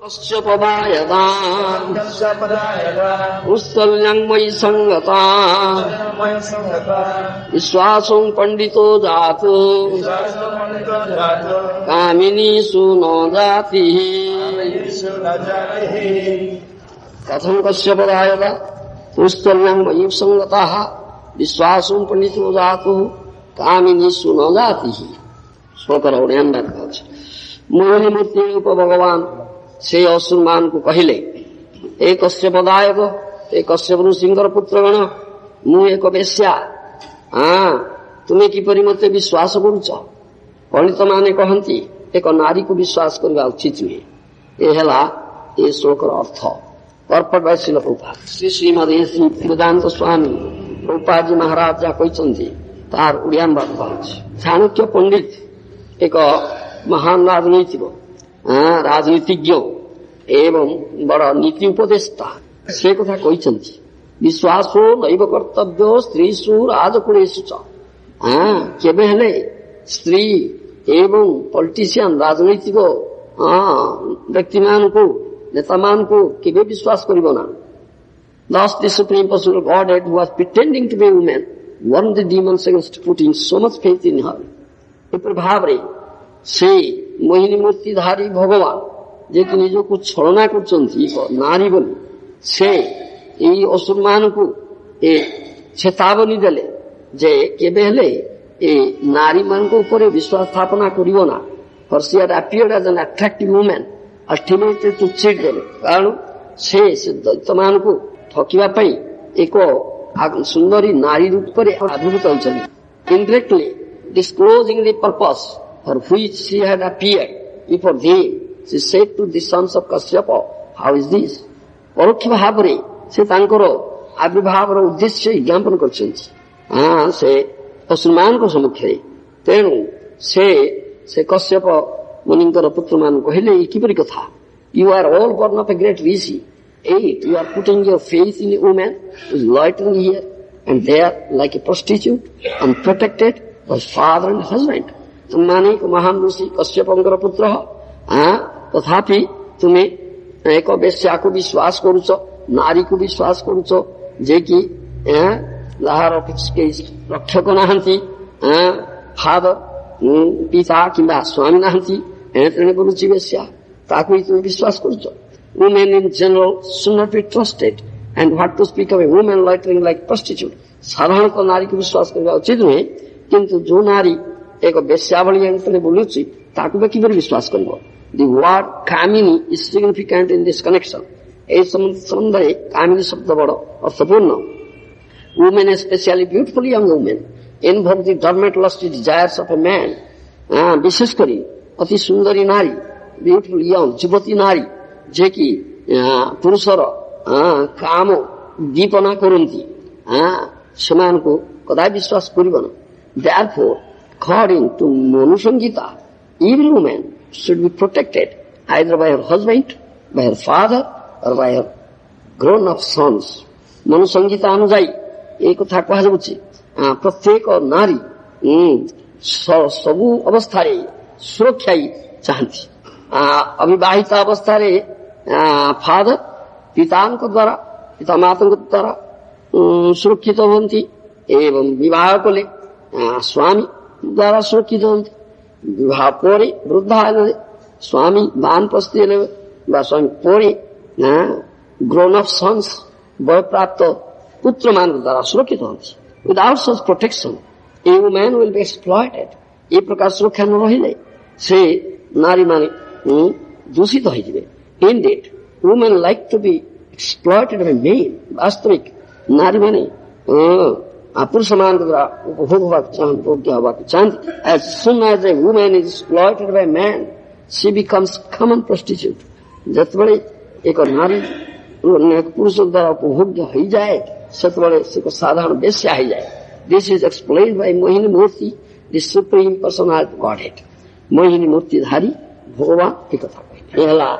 उत्सल्यङ्मयि सङ्गता विश्वासं पण्डितो जातो कामिनीषु न जातिः। कथं कश्यपदायता उत्सल्यङ्मयि सङ्गतः विश्वासं पण्डितो जातो कामिनीषु न जातिः। श्लोकर मोहिनी मूर्ति रूप भगवान से असुर मान को कहले एक कश्यपदायक एक कश्यप ऋषिंकर पुत्रगण मु एक बेश्या तुम्हें किपरि मते विश्वास करुच। पंडित माने कहती एक नारी को विश्वास करवा उचित नुहे। ये हेला ये श्लोकर अर्थ पर्पट बाय श्रील प्रभुपाद श्री श्रीमद श्री वेदांत स्वामी प्रभुपाद जी महाराज जा कहते तार ओडिया चाणक्य पंडित एक महान राजनीतिज्ञ एवं बड़ नीति उपदेष्टा से कथा कहते विश्वासो नैव कर्तव्य स्त्रीषु राजकुलेषु च। केबे हेले स्त्री एवं पॉलिटिशियन राजनैतिक व्यक्ति मान को नेता मान को केबे विश्वास करिबो ना। Thus the supreme personal Godhead who was pretending to be a woman warned the demons against putting so much faith in her। ए प्रभाव रे से मोहिनी मूर्तिधारी भगवान जे कि निजको छलना करछन्ती नारी बोली से एई असुर मान को ए चेतावनी देले जे केबे हेले ए नारी मान को ऊपर विश्वास स्थापना करिवो ना। For she had appeared as an attractive woman ultimately to cheat them। कारण से दैत्य मान को ठकिबा पई एक सुंदरी नारी रूप करे आविर्भूत होइछन्ती। Indirectly disclosing the purpose for which she had appeared before them, she said to the sons of Kashyapa, how is this? परोक्ष भाव रे से तांकर आविर्भाव उद्देश्य ज्ञापन करछन्ती से असुरमान को सम्मुखे। तेणु से कश्यप मुनिंकर पुत्र मान कहले किपरि कथा। You are all born of a great rishi, yet you are putting your faith in a woman who is loitering here and there like a prostitute, unprotected by father and husband। तुम माने महान ऋषि कश्यपंकर पुत्र तथापि तुम्हें एक वेश्या को विश्वास करुच नारी को विश्वास करुच जे कि रक्षक नाहंती फादर पिता किंबा स्वामी नाहंती एने करुची वेश्या ताकू तुम्हें विश्वास करुच। Women in general should not be trusted and what to speak of a women loitering like prostitute. साधारणतः नारी को विश्वास करवा उचित नुहे किंतु जो नारी एक बेश्या भली बोलुची ताकू किपरि विश्वास करिवो। The word Kamini is significant in this connection। ए संबंध कामिनी शब्द बड़ अर्थपूर्ण। Women, especially beautiful young women, invoke the dormant lusty desires of a man। विशेष करी अति सुंदरी नारी ब्यूटिफुल यंग युवती नारी जे कि पुरुषर काम दीपना करती सेमानकु कदा विश्वास करिबो ना। Therefore, according to Manu Samhita, every woman should be protected either by her husband, by her father, or by her grown-up sons। Manu Samhita अनुजाई एक कथा कहा जाउछि प्रत्येक नारी सबु अवस्था रे सुरक्षा चाहती। अविवाहित अवस्था रे फादर पितांक द्वारा पिता मातांक द्वारा सुरक्षित होती एवं विवाह कले स्वामी द्वारा सुरक्षित होती। विवाह पर वृद्धा स्वामी दान प्रस्ती स्वामी पर ग्रोन अप सन्स वय प्राप्त पुत्र मान द्वारा सुरक्षित होती। Without such protection a women will be exploited. ए प्रकार सुरक्षा न रहिले से नारी माने दूषित हो जाए। Indeed women like to be exploited by men. वास्तविक नारी माने पुरुष मान द्वारा उपभोग होगा चाहती। As soon as a woman is exploited by man, she becomes common prostitute। जतबले एक नारी पुरुष द्वारा उपभोग हो जाए सेतबले से साधारण वेश्या हो जाए। This is explained by Mohini Murthy, the supreme personality Godhead। Mohini मूर्तिधारी भगवान की कथा कहला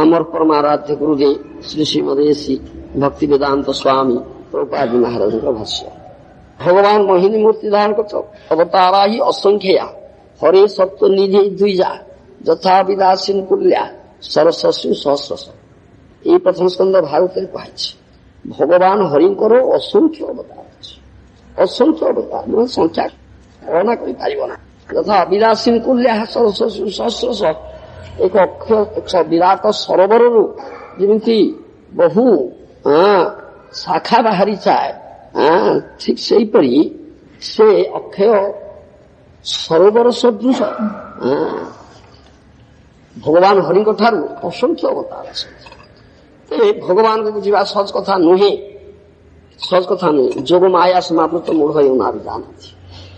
आमर परमाराध्य गुरुदेव श्री श्रीमदेशी भक्ति वेदांत स्वामी प्रभुपाद महाराज का भाष्य। भगवान मोहिनी मूर्ति धारण कर अवतारा ही असंख्या हरे सप्त निधि द्विजा यथा विदासीन कुल्या ସରସ୍ୱ ସହସ୍ରଶ। ଏଇ ପ୍ରଥମ ସ୍କନ୍ଧ ଭାଗବତରେ କୁହାଯାଇଛି। ଭଗବାନ ହରିଙ୍କର ଅସଂଖ୍ୟ ଅବତାର ଅଛି, ଅସଂଖ୍ୟ ଅବତାର ସଂଖ୍ୟା ଗଣନା କରିପାରିବ ନା। ଯଥା ବିରାଶୀନ କୁଲ୍ୟା ସରସ୍ୱ ସହସ୍ରଶ, ଏକ ଅକ୍ଷୟ ବିରାଟ ସରୋବରରୁ ଯେମିତି ବହୁ ଶାଖା ବାହାରିଥାଏ, ଠିକ ସେହିପରି ସେ ଅକ୍ଷୟ ସରୋବର ସଦୃଶ ଭଗବାନ ହରିଙ୍କ ଠାରୁ ଅସଂଖ୍ୟ ଅବତାର ଅଛନ୍ତି। ଭଗବାନଙ୍କୁ ବୁଝିବା ସହଜ କଥା ନୁହେଁ, ସହଜ କଥା ନୁହେଁ। ଯୋଗ ମାୟା ସମାବୃତ ମୂଢ ହେଉନା ବି ଜାଣନ୍ତି।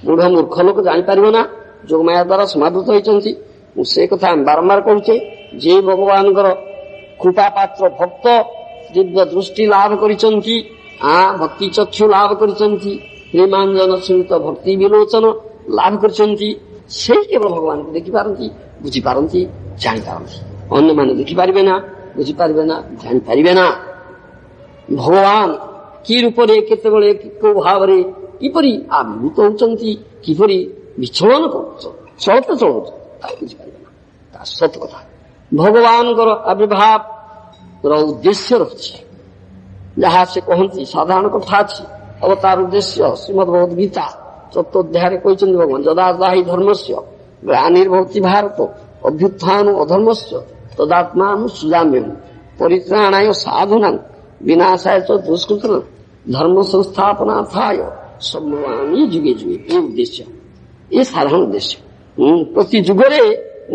ମୂଢ ମୂର୍ଖ ଲୋକ ଜାଣିପାରିବ ନା ଯୋଗ ମାୟା ଦ୍ୱାରା ସମାବୃତ ହୋଇଛନ୍ତି। ମୁଁ ସେ କଥା ବାରମ୍ବାର କହୁଛେ, ଯେ ଭଗବାନଙ୍କର କୃପା ପାତ୍ର ଭକ୍ତ ଦିବ୍ୟ ଦୃଷ୍ଟି ଲାଭ କରିଛନ୍ତି, ଭକ୍ତି ଚକ୍ଷୁ ଲାଭ କରିଛନ୍ତି, ପ୍ରେମାଞ୍ଜନ ସ୍ମୃତ ଭକ୍ତି ବିଲୋଚନ ଲାଭ କରିଛନ୍ତି, ସେଇ କେବଳ ଭଗବାନଙ୍କୁ ଦେଖିପାରନ୍ତି, ବୁଝିପାରନ୍ତି, ଜାଣିପାରନ୍ତି। ଅନ୍ୟମାନେ ଦେଖିପାରିବେ ନା, ବୁଝିପାରିବେ ନା, ଜାଣିପାରିବେ ନା। ଭଗବାନ କି ରୂପରେ କେତେବେଳେ କୋଉ ଭାବରେ କିପରି ଆବିର୍ଭୂତ ହଉଛନ୍ତି, କିପରି ବିଚଳନ ଚଳଉଛନ୍ତି ତାକୁ ବୁଝିପାରିବେ ନା। ତା ସତ କଥା। ଭଗବାନଙ୍କର ଆବିର୍ଭାବର ଉଦ୍ଦେଶ୍ୟ ରହିଛି, ଯାହା ସେ କହନ୍ତି ସାଧାରଣ କଥା ଅଛି। ଅବତାର ଉଦ୍ଦେଶ୍ୟ ଶ୍ରୀମଦ୍ ଭଗବତ ଗୀତା 4th ଅଧ୍ୟାୟରେ କହିଛନ୍ତି ଭଗବାନ ଯଦା ଦାହି ଧର୍ମସ୍ୟ ଗ୍ଲାନିର୍ଭବତି ଭାରତ ଅଭ୍ୟୁତ୍ଥାନ ଅଧର୍ମସ୍ୟ ତଦାତ୍ମାନୁ ସୁଜାମ୍ୟମ୍ ପରିତ୍ରାଣାୟ ସାଧୁନାଂ ବିନାଶାୟ ଚ ଦୁଷ୍କୃତାଂ ଧର୍ମ ସଂସ୍ଥାପନାଥାୟ ସମ୍ଭବାମି ଯୁଗେ ଯୁଗେ। ଏ ଉଦ୍ଦେଶ୍ୟ, ଏ ସାଧାରଣ ଉଦ୍ଦେଶ୍ୟ। ପ୍ରତି ଯୁଗରେ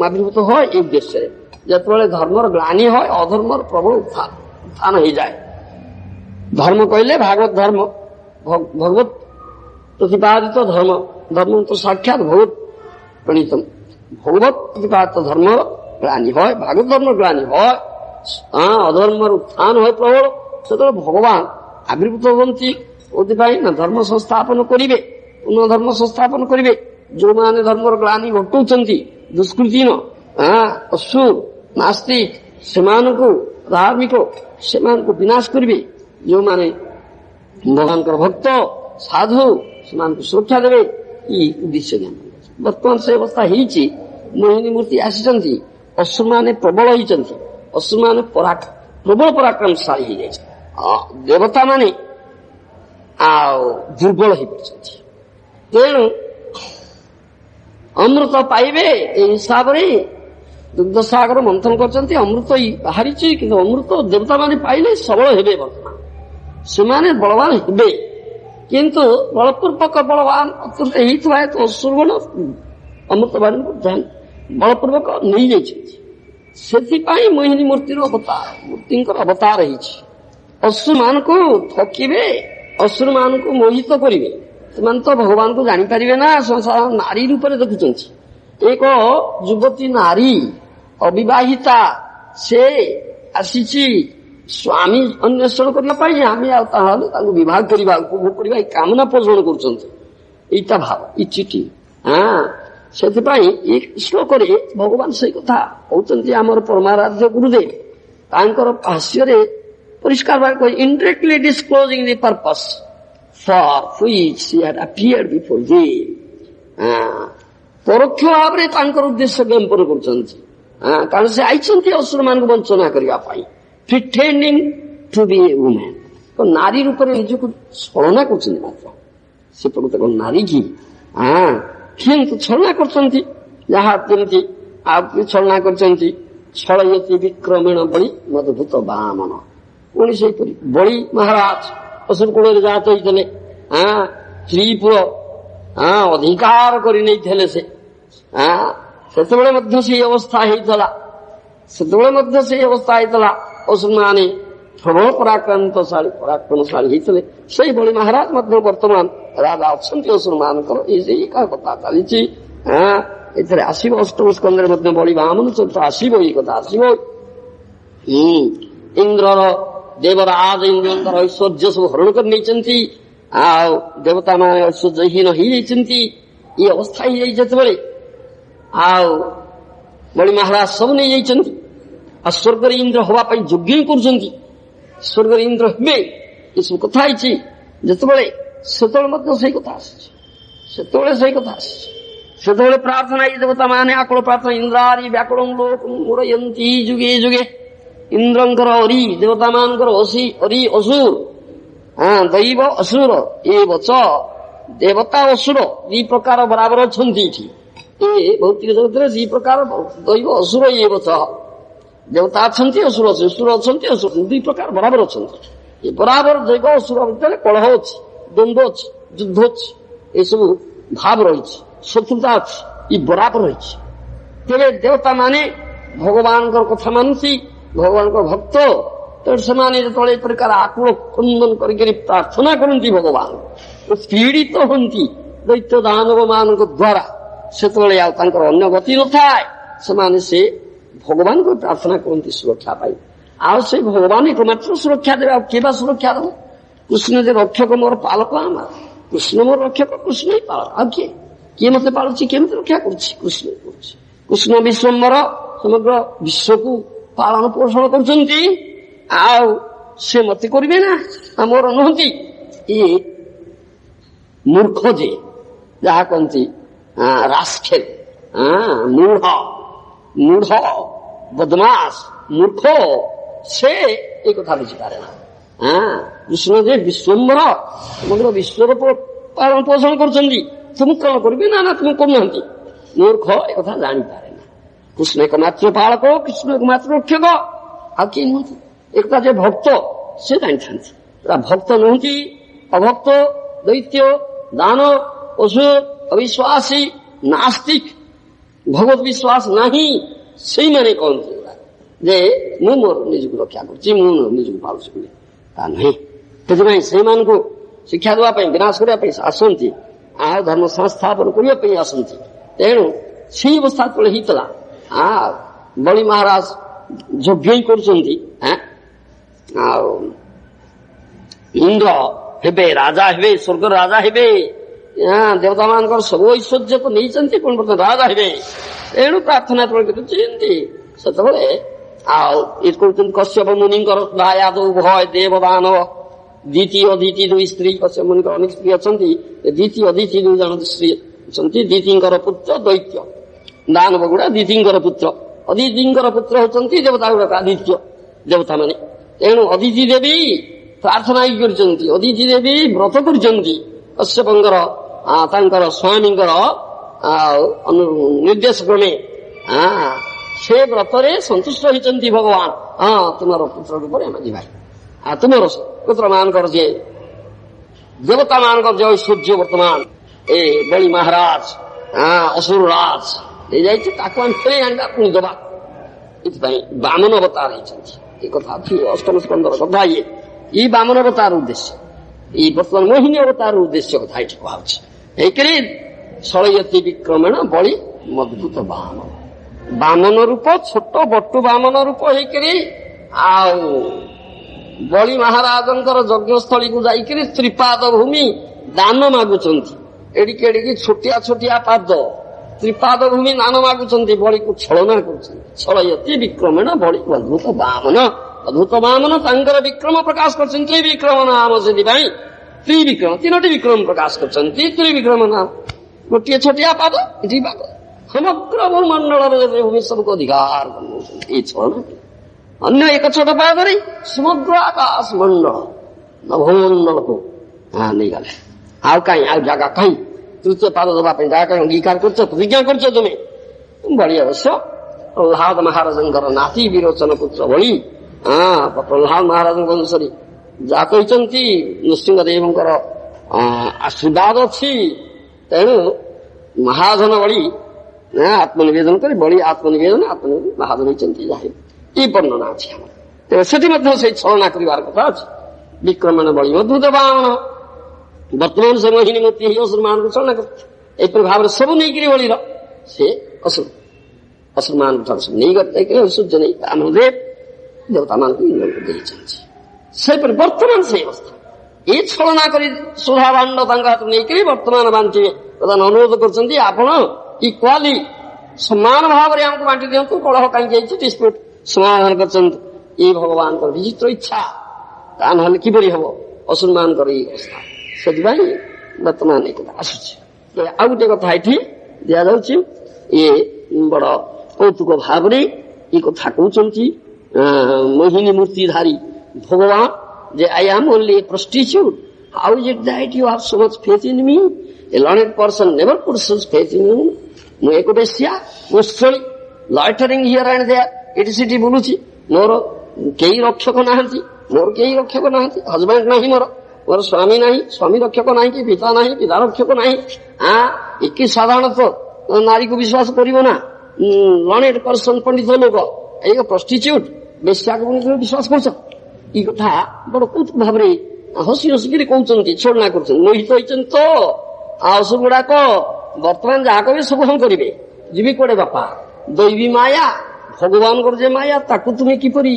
ଆବିର୍ଭୂତ হয় এই ଉଦ୍ଦେଶ୍ୟରେ। ଯେତେବେଳେ ଧର୍ମର ଗ୍ଲାନି হয়, ଅଧର୍ମର ପ୍ରବଳ ଉତ୍ଥାନ ହେଇଯାଏ। ଧର୍ମ କହିଲେ ଭାଗବତ ଧର୍ମ, ଭଗବତ ପ୍ରତିପାଦିତ ধর্ম, ধর্ম তো সাক্ষাৎ ভগবত প্রণীত। ভগবত প্রতিপাদিত ধর্ম গ্লানি হয়, ভাগবত ধর্ম গ্লানি হয়, অধর্মর উত্থান হয় প্রবল, সেତେବେଳେ ভগবান আবির্ভূত ହୁଅନ୍ତି। কোথায় না ধর্ম সংস্থাপন করিবে, পুনঃ ধর্ম সংস্থাপন করিবে। ଯେଉଁମାନେ ଧର୍ମର ଗ୍ଲାନି ଘଟଉଛନ୍ତି, ଦୁଷ୍କୃତିନ ଅସୁର ନାସ୍ତିକ ସେମାନଙ୍କୁ, ଧାର୍ମିକ ସେମାନଙ୍କୁ ବିନାଶ କରିବେ। ଯେଉଁମାନେ ଭଗବାନଙ୍କର ଭକ୍ତ ସାଧୁ ସେମାନଙ୍କୁ ସୁରକ୍ଷା ଦେବେ। ଏଇ ଉଦ୍ଦେଶ୍ୟ ଜ୍ଞାନ। ବର୍ତ୍ତମାନ ସେ ଅବସ୍ଥା ହେଇଛି, ମୋହିନୀ ମୂର୍ତ୍ତି ଆସିଛନ୍ତି, ଅସୁରମାନେ ପ୍ରବଳ ହେଇଛନ୍ତି, ଅସୁରମାନେ ପ୍ରବଳ ପରାକ୍ରମଶାଳୀ ହେଇଯାଇଛି, ଦେବତା ମାନେ ଆଉ ଦୁର୍ବଳ ହେଇପାରିଛନ୍ତି। ତେଣୁ ଅମୃତ ପାଇବେ ଏଇ ହିସାବରେ ଦୁଗ୍ଧ ସାଗର ମନ୍ଥନ କରିଛନ୍ତି। ଅମୃତ ବାହାରିଛି, କିନ୍ତୁ ଅମୃତ ଦେବତା ମାନେ ପାଇଲେ ସବଳ ହେବେ। ବର୍ତ୍ତମାନ ସେମାନେ ବଳବାନ ହେବେ, କିନ୍ତୁ ବଳପୂର୍ବକ ବଳବାନ ଅତ୍ୟନ୍ତ ହେଇଥିବା ହେତୁ ଅସୁରଗଣ ଅମୃତବାଣୀକୁ ବଳପୂର୍ବକ ନେଇଯାଇଛନ୍ତି। ସେଥିପାଇଁ ମୋହିନୀ ମୂର୍ତ୍ତିଙ୍କର ଅବତାର ହେଇଛି। ଅସୁରମାନଙ୍କୁ ଠକିବେ, ଅସୁରମାନଙ୍କୁ ମୋହିତ କରିବେ। ସେମାନେ ତ ଭଗବାନଙ୍କୁ ଜାଣିପାରିବେ ନା, ନାରୀ ରୂପରେ ଦେଖୁଛନ୍ତି। ଏକ ଯୁବତୀ ନାରୀ ଅବିବାହିତା, ସେ ଆସିଛି ସ୍ୱାମୀ ଅନ୍ୱେଷଣ କରିବା ପାଇଁ, ଆମେ ଆଉ ତାହେଲେ ତାଙ୍କୁ ବିବାହ କରିବା, ଉପଭୋଗ କରିବା, এই କାମନା ପୋଷଣ କରୁଛନ୍ତି। ଏଇଟା ଭାବ, ଏଇ ଚିଠି। ସେଥିପାଇଁ ଏ ଶ୍ଲୋକରେ ଭଗବାନ ସେଇ କଥା କହୁଛନ୍ତି। ଆମର ପରମାରାଧ୍ୟ ଗୁରୁଦେବ ତାଙ୍କର ଭାଷ୍ୟରେ ପରିଷ୍କାର ଭାବେ କହି indirectly disclosing the purpose for which he had appeared before thee। ପରୋକ୍ଷ ଭାବରେ ତାଙ୍କର ଉଦ୍ଦେଶ୍ୟ ଜ୍ଞାପନ କରୁଛନ୍ତି। କାରଣ ସେ ଆଇଛନ୍ତି ଅସୁରମାନଙ୍କୁ ବଞ୍ଚନା କରିବା ପାଇଁ। pretending to be a woman, ନାରୀ ରୂପରେ ନିଜକୁ ଛଳନା କରୁଛନ୍ତି। ମାତ୍ର ସେ ପ୍ରକୃତ ନାରୀ କି କିନ୍ତୁ ଛଳନା କରୁଛନ୍ତି। ଯାହା ଯେମିତି ଆଉ ଛଳନା କରିଛନ୍ତି, ଛଳୟତି ବିକ୍ରମଣ ବଳି ମଧୁଭୂତ ବାମନ। ପୁଣି ସେହିପରି ବଳି ମହାରାଜ ଅସୁର କୂଳରେ ଜାତ ହେଇଥିଲେ, ସ୍ତ୍ରୀ ପୁଅ ଅଧିକାର କରି ନେଇଥିଲେ। ସେ ସେତେବେଳେ ମଧ୍ୟ ସେଇ ଅବସ୍ଥା ହେଇଥିଲା, ସେତେବେଳେ ମଧ୍ୟ ସେଇ ଅବସ୍ଥା ହେଇଥିଲା। ଅସୁରମାନେ ପ୍ରବଳ ପରାକ୍ରମଶାଳୀ ହେଇଥିଲେ। ସେଇଭଳି ମହାରାଜ ମଧ୍ୟ ବର୍ତ୍ତମାନ ରାଜା ଅଛନ୍ତି ଅସୁରମାନଙ୍କର। ଏଇ କଥା ଚାଲିଛି। ଏଥିରେ ଆସିବ ଅଷ୍ଟମ ସ୍କନ୍ଧରେ ମଧ୍ୟ ବଳି ବାମନ ଚରିତ୍ର ଆସିବ, ଏଇ କଥା ଆସିବ। ଇନ୍ଦ୍ରର ଦେବରାଜ ଇନ୍ଦ୍ରଙ୍କର ଐଶ୍ୱର୍ଯ୍ୟ ସବୁ ହରଣ କରି ନେଇଛନ୍ତି, ଆଉ ଦେବତା ମାନେ ଐଶ୍ୱର୍ଯ୍ୟହୀନ ହେଇଯାଇଛନ୍ତି। ଏଇ ଅବସ୍ଥା ହେଇଯାଇଛି ଯେତେବେଳେ, ଆଉ ବଳି ମହାରାଜ ସବୁ ନେଇଯାଇଛନ୍ତି। ଆଉ ସ୍ୱର୍ଗରେ ଇନ୍ଦ୍ର ହବା ପାଇଁ ଯଜ୍ଞ କରୁଛନ୍ତି, ସ୍ୱର୍ଗରେ ଇନ୍ଦ୍ର ହେବେ। ଏସବୁ କଥା ହେଇଛି ଯେତେବେଳେ, ସେତେବେଳେ ମଧ୍ୟ ସେଇ କଥା ଆସିଛି, ସେତେବେଳେ ସେଇ କଥା ଆସିଛି। ସେତେବେଳେ ପ୍ରାର୍ଥନା ଏଇ ଦେବତା ମାନେ ଆକୁଳ ପ୍ରାର୍ଥନା ଇନ୍ଦ୍ରାରି ବ୍ୟାକୁଳ ମୁରୟନ୍ତି ଯୁଗେ ଯୁଗେ। ଇନ୍ଦ୍ରଙ୍କର ଅରି, ଦେବତା ମାନଙ୍କର ଅରି ଅସୁର, ଦୈବ ଅସୁର ଏ ବଚ ଦେବତା ଅସୁର ଦି ପ୍ରକାର ବରାବର ଅଛନ୍ତି ଏଠି। ଏ ଭୌତିକ ଜଗତରେ ଦି ପ୍ରକାର ଦୈବ ଅସୁର ଏ ବଚ। ଦେବତା ଅଛନ୍ତି, ଅସୁର ଅଛି, ଅସୁର ଅଛନ୍ତି, ଅସୁର ଦୁଇ ପ୍ରକାର ବରାବର ଅଛନ୍ତି। ଏ ବରାବର ଦୈବ ଅସୁର ଭିତରେ କଳହ ଅଛି, ଦ୍ୱନ୍ଦ୍ୱ ଅଛି, ଯୁଦ୍ଧ ଅଛି, ଏସବୁ ଭାବ ରହିଛି, ଶତ୍ରୁତା ଅଛି, ଇ ବରାବର ରହିଛି। ତେବେ ଦେବତା ମାନେ ଭଗବାନଙ୍କର କଥା ମାନନ୍ତି, ଭଗବାନଙ୍କର ଭକ୍ତ। ତେଣୁ ସେମାନେ ଯେତେବେଳେ ଏ ପ୍ରକାର ଆକୁଳ କ୍ରନ୍ଦନ କରିକି ପ୍ରାର୍ଥନା କରନ୍ତି ଭଗବାନ, ପୀଡ଼ିତ ହୁଅନ୍ତି ଦୈତ୍ୟ ଦାନବ ମାନଙ୍କ ଦ୍ୱାରା, ସେତେବେଳେ ଆଉ ତାଙ୍କର ଅନ୍ୟ ଗତି ନଥାଏ। ସେମାନେ ସେ ଭଗବାନଙ୍କୁ ପ୍ରାର୍ଥନା କରନ୍ତି ସୁରକ୍ଷା ପାଇଁ। ଆଉ ସେ ଭଗବାନ ଏକମାତ୍ର ସୁରକ୍ଷା ଦେବେ, ଆଉ କିଏ ବା ସୁରକ୍ଷା ଦେବ? କୃଷ୍ଣ ଯେ ରକ୍ଷକ, ମୋର ପାଳକ ଆମର କୃଷ୍ଣ, ମୋର ରକ୍ଷକ କୃଷ୍ଣ ହିଁ ପାଳକ। ଆଉ କିଏ ମତେ ପାଳୁଛି, କିଏ ମତେ ରକ୍ଷା କରୁଛି? କୃଷ୍ଣ କରୁଛି। କୃଷ୍ଣ ବିଶ୍ୱମ୍ବର ସମଗ୍ର ବିଶ୍ୱକୁ ପାଳନ ପୋଷଣ କରୁଛନ୍ତି। ଆଉ ସେ ମତେ କରିବେ ନା, ମୋର ନୁହନ୍ତି? ଇଏ ମୂର୍ଖ ଯେ, ଯାହା କହନ୍ତି ରାସ୍କେଲ, ମୂଢ ବଦମାସ ମୂର୍ଖ, ସେ ଏ କଥା ବୁଝିପାରେ ନା। କୃଷ୍ଣ ଯେ ବିଶ୍ୱମ୍ବର ସମଗ୍ର ବିଶ୍ୱର ପାଳନ ପୋଷଣ କରୁଛନ୍ତି, ତୁମକୁ କଣ କରିବେ ନା ତୁମକୁ କରୁନାହାନ୍ତି? ମୂର୍ଖ ଏ କଥା ଜାଣିପାରେ ନା। କୃଷ୍ଣ ଏକମାତ୍ର ପାଳକ, କୃଷ୍ଣ ଏକମାତ୍ର ରକ୍ଷକ, ଆଉ କିଏ ନୁହନ୍ତି? ଏକଥା ଯେ ଭକ୍ତ ସେ ଜାଣିଥାନ୍ତି। ଭକ୍ତ ନୁହନ୍ତି, ଅଭକ୍ତ, ଦୈତ୍ୟ, ଦାନ, ଅସୁର, ଅବିଶ୍ୱାସୀ, ନାସ୍ତିକ, ଭଗବତ ବିଶ୍ୱାସ ନାହିଁ, ସେଇମାନେ କହନ୍ତି ଯେ ମୁଁ ମୋର ନିଜକୁ ରକ୍ଷା କରୁଛି, ମୁଁ ନିଜକୁ ପାଳୁଛି ବୋଲି। ତା ନୁହେଁ। ସେଥିପାଇଁ ସେଇମାନଙ୍କୁ ଶିକ୍ଷା ଦେବା ପାଇଁ, ବିନାଶ କରିବା ପାଇଁ ଆସନ୍ତି, ଆଉ ଧର୍ମ ସଂସ୍ଥାପନ କରିବା ପାଇଁ ଆସନ୍ତି। ତେଣୁ ସେଇ ଅବସ୍ଥା ଯେତେବେଳେ ହେଇଥିଲା, ବଳି ମହାରାଜ ଯଜ୍ଞ କରୁଛନ୍ତି, ଆଉ ଇନ୍ଦ୍ର ହେବେ, ରାଜା ହେବେ, ସ୍ୱର୍ଗର ରାଜା ହେବେ, ଦେବତା ମାନଙ୍କର ସବୁ ଐଶ୍ୱର୍ଯ୍ୟ ତ ନେଇଛନ୍ତି, ପୁଣି ବର୍ତ୍ତମାନ ରାଜା ହେବେ। ଏଣୁ ପ୍ରାର୍ଥନା କରୁଛନ୍ତି। ସେତେବେଳେ ଆଉ ଏ କହୁଛନ୍ତି କଶ୍ୟପ ମୁନିଙ୍କର ଦାୟାଦ ଉଭୟ ଦେବ ଦାନବ, ଦ୍ୱିତୀୟ ଅଦିତି ଦୁଇ ସ୍ତ୍ରୀ। କଶ୍ୟପ ମୁନିଙ୍କର ଅନେକ ସ୍ତ୍ରୀ ଅଛନ୍ତି, ଦ୍ୱିତୀୟ ଅଦିତି ଦୁଇ ଜଣ ସ୍ତ୍ରୀ ଅଛନ୍ତି। ଦ୍ୱିତୀଙ୍କର ପୁତ୍ର ଦୈତ୍ୟ, ଦାନବ ଗୁଡା ଦ୍ୱିତୀଙ୍କର ପୁତ୍ର। ଅଦିତିଙ୍କର ପୁତ୍ର ହେଉଛନ୍ତି ଦେବତା ଗୁଡାକ, ଆଦିତ୍ୟ ଦେବତା ମାନେ। ତେଣୁ ଅଦିତି ଦେବୀ ପ୍ରାର୍ଥନା କରିଛନ୍ତି, ଅଦିତି ଦେବୀ ବ୍ରତ କରିଛନ୍ତି କଶ୍ୟପଙ୍କର, ତାଙ୍କର ସ୍ୱାମୀଙ୍କର ନିର୍ଦ୍ଦେଶ କ୍ରମେ ସେ ବ୍ରତରେ ସନ୍ତୁଷ୍ଟ ହୋଇଛନ୍ତି ଭଗବାନ। ତୁମର ପୁତ୍ର ରୂପରେ ଆମେ ଯିବା, ତୁମର ପୁତ୍ର ମାନଙ୍କର ଯେ ଦେବତା ମାନଙ୍କର ଯେ ଐଶ୍ୱର୍ଯ୍ୟ ବର୍ତ୍ତମାନ ଏ ବଳି ମହାରାଜ ଅସୁର ରାଜ ନେଇଯାଇଛି, ତାକୁ ଆମେ ଫେରେଇ ଆଣିବା, ପୁଣି ଦେବା। ଏଥିପାଇଁ ବାମନ ଅବତାର ହେଇଛନ୍ତି। ଏ କଥା ଅଷ୍ଟମ ସ୍କନ୍ଧର କଥା। ଇଏ ବାମନ ଅବତାର ଉଦ୍ଦେଶ୍ୟ, ଏଇ ବର୍ତ୍ତମାନ ମୋହିନୀ ଅବତାର ଉଦ୍ଦେଶ୍ୟ କଥା ଏଠି କୁହାଉଛି। ଏଇକରି ଷଳୟତି ବିକ୍ରମଣ ବଳି ମଦ୍ଭୁତ ବାମନ, ବାମନ ରୂପ, ଛୋଟ ବଟୁ ବାମନ ରୂପ ହେଇକରି ଆଉ ବଳି ମହାରାଜଙ୍କର ଯଜ୍ଞସ୍ଥଳୀକୁ ଯାଇକରି ତ୍ରିପାଦ ଭୂମି ଦାନ ମାଗୁଛନ୍ତି। ଏଡ଼ିକି ଏଡ଼ିକି ଛୋଟିଆ ଛୋଟିଆ ପାଦ, ତ୍ରିପାଦ ଭୂମି ଦାନ ମାଗୁଛନ୍ତି, ବଳିକୁ ଛଳନା କରୁଛନ୍ତି। ଷଳୟତି ବିକ୍ରମଣ ବଳି ଅଦ୍ଭୁତ ବାମନ, ଅଦ୍ଭୁତ ବାମନ ତାଙ୍କର ବିକ୍ରମ ପ୍ରକାଶ କରୁଛନ୍ତି। ତ୍ରିବିକ୍ରମ ନାମ, ସେଥିପାଇଁ ତ୍ରିବିକ୍ରମ, ତିନୋଟି ବିକ୍ରମ ପ୍ରକାଶ କରୁଛନ୍ତି। ତ୍ରିବିକ୍ରମ ନାମ, ଗୋଟିଏ ଛୋଟିଆ ପାଦ, ଦି ପାଦ, ସମଗ୍ର ଭୂମଣ୍ଡଳର ଭୂମି ସବୁକୁ ଅଧିକାର କରୁଛନ୍ତି। ଏଇ ଛଳନା ଅନ୍ୟ ଏକ ଛୋଟ ପାଦରେ ସମଗ୍ର ଆକାଶ ମଣ୍ଡଳ ନଭମଣ୍ଡଳକୁ ନେଇଗଲେ। ଆଉ କାହିଁ, ଆଉ ଜାଗା କାହିଁ? ତୃତୀୟ ପାଦ ଦେବା ପାଇଁ ଜାଗା କାହିଁ? ଅଙ୍ଗୀକାର କରୁଛ, ପ୍ରତିଜ୍ଞା କରୁଛ ତୁମେ। ବଳି ଅବଶ୍ୟ ପ୍ରହ୍ଲାଦ ମହାରାଜଙ୍କର ନାତି, ବିରୋଚନ ପୁତ୍ର ବଳି। ପ୍ରହ୍ଲାଦ ମହାରାଜଙ୍କ ଅନୁସାରେ ଯାହା କହିଛନ୍ତି, ନୃସିଂହଦେବଙ୍କର ଆଶୀର୍ବାଦ ଅଛି। ତେଣୁ ମହାଜନ ବଳି ଆତ୍ମନିବେଦନ କରି, ବଳି ଆତ୍ମନିବେଦନ ମହାଜନ ହେଇଛନ୍ତି। ଯାହା ଏଇ ବର୍ଣ୍ଣନା ଅଛି ଆମର। ତେବେ ସେଠି ମଧ୍ୟ ସେଇ ଛଳନା କରିବାର କଥା ଅଛି। ବିକ୍ରମଣ ବଳି ଅଦ୍ଭୁତ ବାମନ, ବର୍ତ୍ତମାନ ସେ ମୋହିନୀ ମୂର୍ତ୍ତି ହେଇ ଅସୁର ମାନଙ୍କୁ ଛଳନା କରୁଛି। ଏପରି ଭାବରେ ସବୁ ନେଇକିରି ବଳିର ସେ ଅସୁର ମାନଙ୍କ ଠାରୁ ସବୁ ନେଇକରି ଐଶ୍ୱର୍ଯ୍ୟ ନେଇ ଆମଦେବ ଦେବତା ମାନଙ୍କୁ ଇନ୍ଦ୍ରଙ୍କୁ ଦେଇଛନ୍ତି। ସେପରି ବର୍ତ୍ତମାନ ସେଇ ଅବସ୍ଥା। ଏଇ ଛଳନା କରି ସୁଧାଭାଣ୍ଡ ତାଙ୍କ ହାତରୁ ନେଇକରି ବର୍ତ୍ତମାନ ବାଣ୍ଟିବେ। ପ୍ରଧାନ ଅନୁରୋଧ କରୁଛନ୍ତି, ଆପଣ ଇକ୍ୱାଲି ସମାନ ଭାବରେ ଆମକୁ ବାଣ୍ଟି ଦିଅନ୍ତୁ। କଳହ କାହିଁକି ହେଇଛି, ଡିସ୍ପ୍ୟୁଟ ସମାଧାନ କରିଛନ୍ତି। ଏଇ ଭଗବାନଙ୍କର ବିଚିତ୍ର ଇଚ୍ଛା, ତା ନହେଲେ କିପରି ହବ? ଅସୁର ମାନଙ୍କର ଏଇ ଅବସ୍ଥା। ସେଥିପାଇଁ ବର୍ତ୍ତମାନ ଏ କଥା ଆସୁଛି। ଆଉ ଗୋଟେ କଥା ଏଠି ଦିଆଯାଉଛି। ଇଏ ବଡ କୌତୁକ ଭାବରେ ଏ କଥା କହୁଛନ୍ତି ମୋହିନୀ ମୂର୍ତ୍ତିଧାରୀ ଭଗବାନ ଯେ I am only a prostitute. How is it that you have so much faith in me? A learned person never puts his faith in you. ମୁଁ ଏକ ବେଶ୍ୟା ଉତ୍ସଳି ଲଏଟରିଂ ହିୟର ଆଣ୍ଡ ଦେୟାର, ଏଠି ସେଠି ବୁଲୁଛି, ମୋର କେହି ରକ୍ଷକ ନାହାନ୍ତି, ହଜବେଣ୍ଡ ନାହିଁ, ମୋର ସ୍ୱାମୀ ନାହିଁ, ସ୍ୱାମୀ ରକ୍ଷକ ନାହିଁ, କି ପିତା ନାହିଁ, ପିତା ରକ୍ଷକ ନାହିଁ। ଏକି ସାଧାରଣତଃ ନାରୀକୁ ବିଶ୍ୱାସ କରିବ ନା, ଲର୍ଣ୍ଣେଡ ପର୍ସନ ପଣ୍ଡିତ ଲୋକ, ଏକ ପ୍ରଷ୍ଟିଚ୍ୟୁଟ ବେଶ୍ୟାକୁ ବିଶ୍ୱାସ କରୁଛ? ଏଇ କଥା ବଡ କୌତୁକ ଭାବରେ ହସି ହସିକିରି କହୁଛନ୍ତି, ଛୋଡ଼ନା କରୁଛନ୍ତି। ମୋହିତ ହେଇଛନ୍ତି ତ ଆଉ ସବୁଗୁଡାକ ବର୍ତ୍ତମାନ ଯାହା କହିବେ ସବୁ ହଁ କରିବେ। ଯିବି କୁଆଡେ ବାପା? ଦୈବୀ ମାୟା, ଭଗବାନଙ୍କର ଯେ ମାୟା, ତାକୁ ତୁମେ କିପରି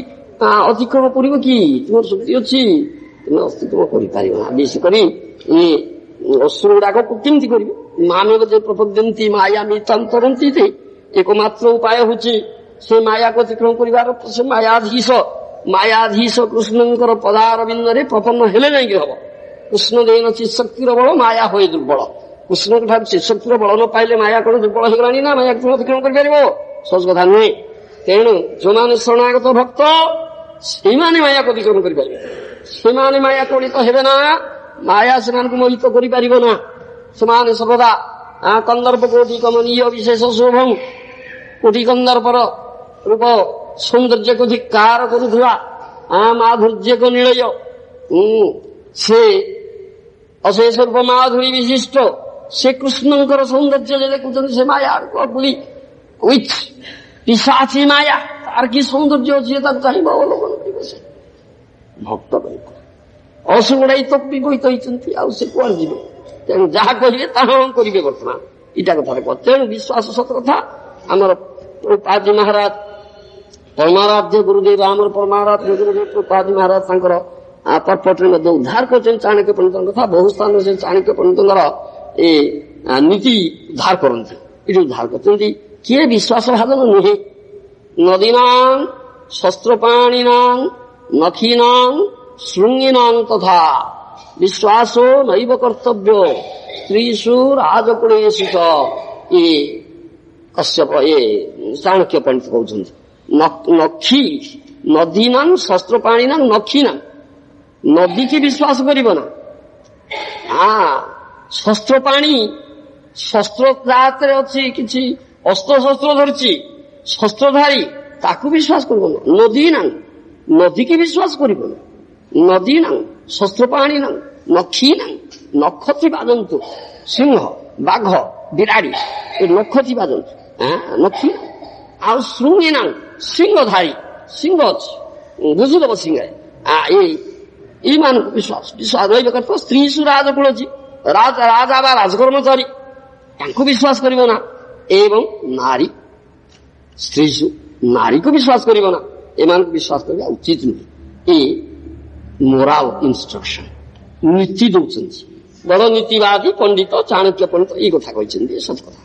ଅତିକ୍ରମ କରିବ କି? ତୁମର ଶକ୍ତି ଅଛି, ତୁମେ ଅତିକ୍ରମ କରିପାରିବ ନା। ବେଶୀ କରି ଅସୁର ଗୁଡାକକୁ କେମିତି କରିବେ? ମାନବ ଯେ ପ୍ରପଦ୍ୟନ୍ତି ମାୟା ମିତାନ୍ତରନ୍ତି, ଏକମାତ୍ର ଉପାୟ ହଉଛି ସେ ମାୟାକୁ ଅତିକ୍ରମ କରିବାର। ସେ ମାୟାଧୀଶ କୃଷ୍ଣଙ୍କର ପଦାରବିନ୍ଦରେ ପ୍ରପନ୍ନ ହେଲେ ଯାଇକି ହବ। କୃଷ୍ଣ ଦେଇନ ଚିଶକ୍ତିର ବଳ, ମାୟା ହୁଏ ଦୁର୍ବଳ। କୃଷ୍ଣଙ୍କ ଠାରୁ ଚିଶକ୍ତିର ବଳ ନ ପାଇଲେ ମାୟା କଣ ଦୁର୍ବଳ ହେଇଗଲାଣି ନା ମାୟାକୁ ଅତିକ୍ରମ କରିପାରିବ? ସହଜ କଥା ନୁହେଁ। ତେଣୁ ଯୋଉମାନେ ଶରଣାଗତ ଭକ୍ତ ସେଇମାନେ ମାୟାକୁ ଅତିକ୍ରମ କରିପାରିବେ। ସେମାନେ ମାୟା କଳିତ ହେବେ ନା, ମାୟା ସେମାନଙ୍କୁ ମୋହିତ କରିପାରିବ ନା। ସେମାନେ ସର୍ବଦା କନ୍ଦର୍ପ କୋଟି କମନୀୟ ବିଶେଷ ଶୋଭଂ, କୋଟି କନ୍ଦର୍ପର ରୂପ ସୌନ୍ଦର୍ଯ୍ୟକୁ ଧିକ୍କାର କରୁଥିବା ମାଧୁର୍ଯ୍ୟକୁ ନିଳୟ, ସେ ଅଶେଷ ରୂପ ମାଧୁରୀ ବିଶିଷ୍ଟ ସେ କୃଷ୍ଣଙ୍କର ସୌନ୍ଦର୍ଯ୍ୟ ଯେ ଦେଖୁଛନ୍ତି, ସେ ମାୟା ୱିଥ୍ ପିଶାଚୀ ମାୟା, ତାର କି ସୌନ୍ଦର୍ଯ୍ୟ ଅଛି ତାକୁ ଚାହିଁବ, ଅବଲୋକନ କରିବ। ସେ ଭକ୍ତ କହିବ ଅସୁଗୁଡାଇ ତ ବିକଳିତ ହେଇଛନ୍ତି, ଆଉ ସେ କୁଆଡେ ଯିବେ? ତେଣୁ ଯାହା କହିବେ ତାହା କରିବେ ବର୍ତ୍ତମାନ। ଏଇଟା କଥା ଦେଖ। ତେଣୁ ବିଶ୍ୱାସ ସତ କଥା। ଆମର ପ୍ରଭୁପାଦ ମହାରାଜ ପରମାରାଧ୍ୟ ଗୁରୁଦେବ, ଆମର ପରମାରାଧ୍ୟ ଗୁରୁଦେବ ପ୍ରଭୁପାଦ ମହାରାଜ ତାଙ୍କର ପର୍ପଟରେ ମଧ୍ୟ ଉଦ୍ଧାର କରିଛନ୍ତି ଚାଣକ୍ୟ ପଣ୍ଡିତଙ୍କ କଥା। ବହୁ ସ୍ଥାନରେ ସେ ଚାଣକ୍ୟ ପଣ୍ଡିତଙ୍କର ଏ ନୀତି ଉଦ୍ଧାର କରନ୍ତି। ଏଠି ଉଦ୍ଧାର କରୁଛନ୍ତି। କିଏ ବିଶ୍ୱାସ ଭାଜନ ନୁହେଁ। ନଦୀନାଂ ଶସ୍ତ୍ରପାଣିନାଂ ନଖୀନାଂ ଶୃଙ୍ଗୀନାଂ ତଥା ବିଶ୍ୱାସ ନୈବ କର୍ତ୍ତବ୍ୟ ସ୍ତ୍ରୀଷୁ ରାଜକୁଳେଷୁ ଚ। ଏ କଶ୍ୟପ ଚାଣକ୍ୟ ପଣ୍ଡିତ କହୁଛନ୍ତି। ନଖୀ ନଦୀନାଂ ଶସ୍ତ୍ରପାଣିନାଂ ନଖୀନାଂ, ନଦୀକି ବିଶ୍ୱାସ କରିବ ନା। ଶସ୍ତ୍ର ପାଣି, ଶସ୍ତ୍ର ହାତରେ ଅଛି, କିଛି ଅସ୍ତ୍ରଶସ୍ତ୍ର ଧରିଛି, ଶସ୍ତ୍ରଧାରୀ, ତାକୁ ବିଶ୍ୱାସ କରିବ ନା। ନଦୀ ନାଂ, ନଦୀକି ବିଶ୍ୱାସ କରିବ ନା। ନଦୀ ନାଂ ଶସ୍ତ୍ର ପାଣି ନାଂ ନଖୀ ନାଂ, ନଖ ଥିବା ଜନ୍ତୁ, ସିଂହ, ବାଘ, ବିରାଡ଼ି, ଏ ନଖ ଥିବା ଜନ୍ତୁ ନଖୀ। ଆଉ ଶୃଙ୍ଗୀ ନାଂ ସିଂହଧାରୀ, ସିଂହ ଅଛି, ବୁଝିଦବ ସିଂହରେ। ଏଇମାନଙ୍କୁ ବିଶ୍ୱାସ ରହିବ କଥା। ସ୍ତ୍ରୀ ସୁ ରାଜକୁଳ ଅଛି, ରାଜା ବା ରାଜକର୍ମଚାରୀ, ତାଙ୍କୁ ବିଶ୍ୱାସ କରିବ ନା। ଏବଂ ନାରୀ, ସ୍ତ୍ରୀ ସୁ ନାରୀକୁ ବିଶ୍ୱାସ କରିବ ନା। ଏମାନଙ୍କୁ ବିଶ୍ୱାସ କରିବା ଉଚିତ ନୁହେଁ। ଏ ମୋରାଲ ଇନଷ୍ଟ୍ରକ୍ସନ ନୀତି ଦଉଛନ୍ତି ବଡ଼ ନୀତିବାଦୀ ପଣ୍ଡିତ ଚାଣକ୍ୟ ପଣ୍ଡିତ। ଏଇ କଥା କହିଛନ୍ତି, ସତ କଥା।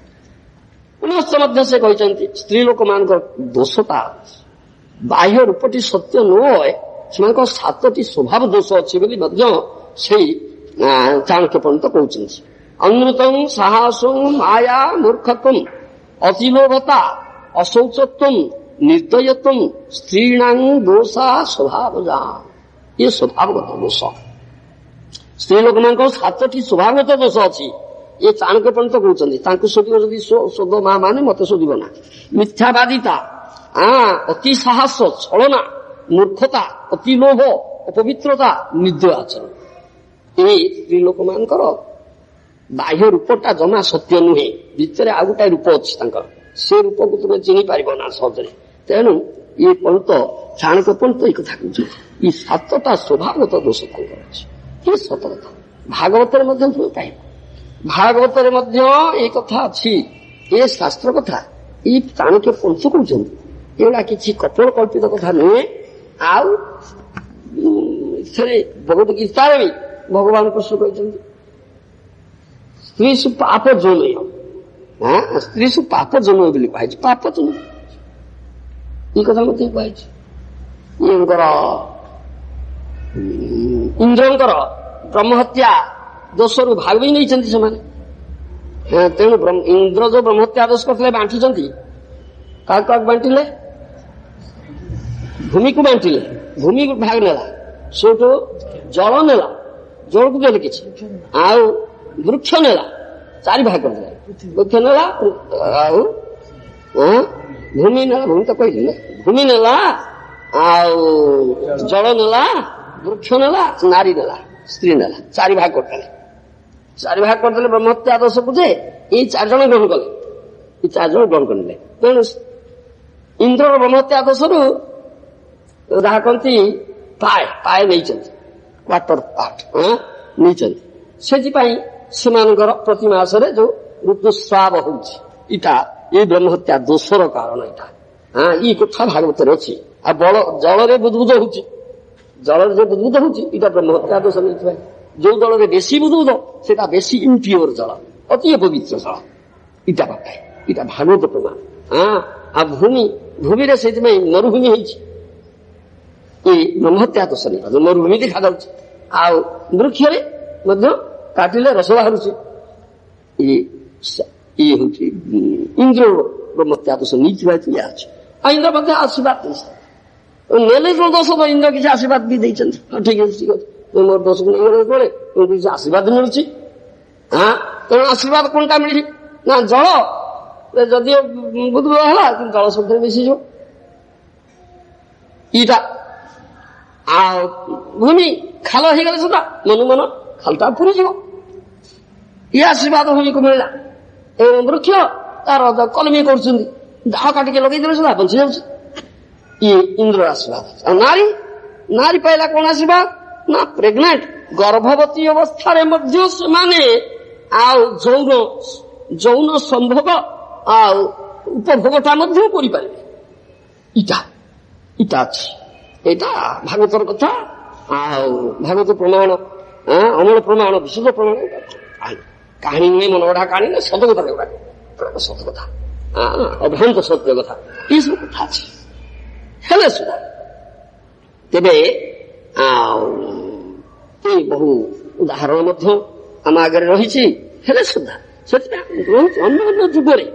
ପୁନଶ୍ଚ ମଧ୍ୟ ସେ କହିଛନ୍ତି ସ୍ତ୍ରୀ ଲୋକମାନଙ୍କର ଦୋଷଟା ବାହ୍ୟ ରୂପଟି ସତ୍ୟ ନୁହେଁ, ସେମାନଙ୍କ 7ଟି ସ୍ୱଭାବ ଦୋଷ ଅଛି ବୋଲି ମଧ୍ୟ ସେଇ ଚାଣକ୍ୟ ପଣ୍ଡିତ କହୁଛନ୍ତି। ଅନୃତଂ ସାହସଂ ମାୟା ମୂର୍ଖତ୍ୱଂ ଅତିଲୋଭତା ଅଶୌଚତ୍ୱଂ ନିର୍ଦ୍ଦୟତ୍ୱଂ ସ୍ତ୍ରୀଣାଂ ଦୋଷା ସ୍ୱଭାବଜା। ଏ ସ୍ୱଭାବଗତ ଦୋଷ। ସ୍ତ୍ରୀ ଲୋକମାନଙ୍କର 7ଟି ସ୍ୱଭାବଗତ ଦୋଷ ଅଛି। ଏ ଚାଣକ୍ୟ ପଣ୍ଡିତ କହୁଛନ୍ତି। ତାଙ୍କୁ ଶୋଧିବ ଯଦି ଶୋଧ ମା ମାନେ ମତେ ଶୋଧିବ ନା। ମିଥ୍ୟାବାଦିତା, ଅତି ସାହସ, ଛଳନା, ମୂର୍ଖତା, ଅତି ଲୋଭ, ଅପବିତ୍ରତା, ନିର୍ଦ୍ଦୟ ଆଚରଣ। ଏ ସ୍ତ୍ରୀ ଲୋକମାନଙ୍କର ବାହ୍ୟ ରୂପଟା ଜମା ସତ୍ୟ ନୁହେଁ, ଭିତରେ ଆଉ ଗୋଟାଏ ରୂପ ଅଛି ତାଙ୍କର। ସେ ରୂପକୁ ତୁମେ ଚିହ୍ନି ପାରିବ ନା ସହଜରେ। ତେଣୁ ଇଏ ପଣ୍ଡିତ ଚାଣକ୍ୟ ପଣ୍ଡିତ ଏଇ କଥା କହୁଛନ୍ତି। ଏଇ 7ଟା ସ୍ୱଭାବଗତ ଦୋଷ ତାଙ୍କର ଅଛି। ଏ ସତ କଥା। ଭାଗବତରେ ମଧ୍ୟ ତୁମେ ପାଇବ। ଭାଗବତରେ ମଧ୍ୟ ଏଇ କଥା ଅଛି। ଏ ଶାସ୍ତ୍ର କଥା ଏଇ ଚାଣକ୍ୟ ପଣ୍ଡିତ କହୁଛନ୍ତି। ଏଗୁଡ଼ା କିଛି କପୋଳ କଳ୍ପିତ କଥା ନୁହେଁ। ଆଉ ଏଥିରେ ଭଗବତ ଗୀତାରେ ବି ଭଗବାନ କୃଷ୍ଣ କହିଛନ୍ତି ସ୍ତ୍ରୀ ସୁ ପାପ ଜନୟ, ସ୍ତ୍ରୀ ସୁ ପାପ ଜନୟ ବୋଲି କୁହାଯାଇଛି। ପାପ ଜନୟ ଏଇ କଥା ମଧ୍ୟ କୁହାଯାଇଛି। ଇନ୍ଦ୍ରଙ୍କର ବ୍ରହ୍ମହତ୍ୟା ଦୋଷରୁ ଭାଗ ବି ନେଇଛନ୍ତି ସେମାନେ। ତେଣୁ ଇନ୍ଦ୍ର ଯୋଉ ବ୍ରହ୍ମହତ୍ୟା ଆଦେଶ କରିଥିଲେ ବାଣ୍ଟିଛନ୍ତି। କାହାକୁ କାହାକୁ ବାଣ୍ଟିଲେ? ଭୂମିକୁ ବାଣ୍ଟିଲେ, ଭୂମି ଭାଗ ନେଲା, ସେଠୁ ଜଳ ନେଲା, ଜଳକୁ ଦେଲେ କିଛି, ଆଉ ବୃକ୍ଷ ନେଲା, 4 ଭାଗ କରିଦେଲା। ବୃକ୍ଷ ନେଲା, ଆଉ ଭୂମି ନେଲା, ଭୂମି ତ କହିଲି ନା, ଭୂମି ନେଲା, ଆଉ ଜଳ ନେଲା, ବୃକ୍ଷ ନେଲା, ନାରୀ ନେଲା, ସ୍ତ୍ରୀ ନେଲା, 4 ଭାଗ କରିଦେଲେ। 4 ଭାଗ କରିଦେଲେ ବ୍ରହ୍ମହତ୍ୟା ଆଦର୍ଶକୁ ଯେ ଏଇ 4 ଜଣ ଗ୍ରହଣ କଲେ, ଏଇ 4 ଜଣ ଗ୍ରହଣ କରିନେଲେ। ତେଣୁ ଇନ୍ଦ୍ରର ବ୍ରହ୍ମହତ୍ୟା ଆଦର୍ଶରୁ ଯାହା କହନ୍ତି ପାଏ ନେଇଛନ୍ତି, କ୍ୱାର୍ଟର ପାର୍ଟ ନେଇଛନ୍ତି। ସେଥିପାଇଁ ସେମାନଙ୍କର ପ୍ରତି ମାସରେ ଯୋଉ ଋତୁସ୍ରାବ ହଉଛି, ଏଇଟା ଏଇ ବ୍ରହ୍ମହତ୍ୟା ଦୋଷର କାରଣ। ଏଇଟା ଏଇ କଥା ଭାଗବତରେ ଅଛି। ଆଉ ଜଳରେ ବୁଦ୍ବୁଦ ହଉଛି, ଜଳରେ ଯୋଉ ବୁଦ୍ବୁଦ ହଉଛି ଏଇଟା ବ୍ରହ୍ମହତ୍ୟା ଦୋଷ ନେଇଥିବା। ଯୋଉ ଜଳରେ ବେଶୀ ବୁଦ୍ବୁଦ ସେଟା ବେଶୀ ଇମ୍ପିଓର ଜଳ, ଅତି ଅପବିତ୍ର ଜଳ, ଏଇଟା ପାଏ, ଏଇଟା ଭାଗବତ ପ୍ରମାଣ। ଆଉ ଭୂମିରେ ସେଇଥିପାଇଁ ମରୁଭୂମି ହେଇଛି, ଏଇ ବ୍ରହ୍ମହତ୍ୟା ଦୋଷ ନେଇ ମରୁଭୂମି ଦେଖାଯାଉଛି। ଆଉ ବୃକ୍ଷରେ ମଧ୍ୟ କାଟିଲେ ରସ ବାହାରୁଛି, ଇଏ ହଉଛି ଇନ୍ଦ୍ର ବ୍ରହ୍ମହତ୍ୟା ଦୋଷ ନେଇଥିବା ଇଏ ଅଛି। ଆଉ ଇନ୍ଦ୍ର ମଧ୍ୟ ଆଶୀର୍ବାଦ ଦେଇଛି, ନେଲେ ଯୋଉ ଦୋଷ ଇନ୍ଦ୍ର କିଛି ଆଶୀର୍ବାଦ ବି ଦେଇଛନ୍ତି। ଠିକ ଅଛି, ଠିକ ଅଛି, ମୋର ଦୋଷକୁ ନେଇଗଲେ ପରେ କିଛି ଆଶୀର୍ବାଦ ମିଳୁଛି। ତେଣୁ ଆଶୀର୍ବାଦ କୋଣଟା ମିଳିଛି ନା ଜଳ, ଯଦି ବୁଦ୍ବୁଦ ହେଲା କିନ୍ତୁ ଜଳ ଶବ୍ଦରେ ମିଶିଯିବ ଏଇଟା। ଆଉ ଭୂମି ଖାଲ ହେଇଗଲେ ସୁଦ୍ଧା ମନ ଖାଲଟା ପୁରିଯିବ, ଇଏ ଆଶୀର୍ବାଦ ଭୂମିକୁ ମିଳିଲା। ଏବଂ ବୃକ୍ଷ ତାର କଲମି କରୁଛନ୍ତି, ଡାଳ କାଟିକି ଲଗେଇଦେଲେ ସୁଦ୍ଧା ବଞ୍ଚି ଯାଉଛି, ଇଏ ଇନ୍ଦ୍ର ଆଶୀର୍ବାଦ। ଆଉ ନାରୀ ପାଇଲା କଣ ଆଶୀର୍ବାଦ ନା ପ୍ରେଗନେଣ୍ଟ, ଗର୍ଭବତୀ ଅବସ୍ଥାରେ ମଧ୍ୟ ସେମାନେ ଆଉ ଯୌନ ସମ୍ଭୋଗ ଆଉ ଉପଭୋଗଟା ମଧ୍ୟ କରିପାରିବେ। ଇଟା ଅଛି, ଏଇଟା ଭାଗବତର କଥା। ଆଉ ଭାଗବତ ପ୍ରମାଣ, ଅମଳ ପ୍ରମାଣ, ବିଶୁଦ୍ଧ ପ୍ରମାଣ, କାହାଣୀ ନୁହେଁ, ମନ ଗଢା କାହାଣୀ ନୁହେଁ, ସତ କଥା, ସତ କଥା, ଅଭ୍ରାନ୍ତ ସତ୍ୟ କଥା, ଏସବୁ କଥା ଅଛି। ହେଲେ ସୁଦ୍ଧା ତେବେ ବହୁ ଉଦାହରଣ ମଧ୍ୟ ଆମ ଆଗରେ ରହିଛି। ହେଲେ ସୁଦ୍ଧା ସେଥିପାଇଁ ରହୁଛି ଅନ୍ୟ ଯୁଗରେ,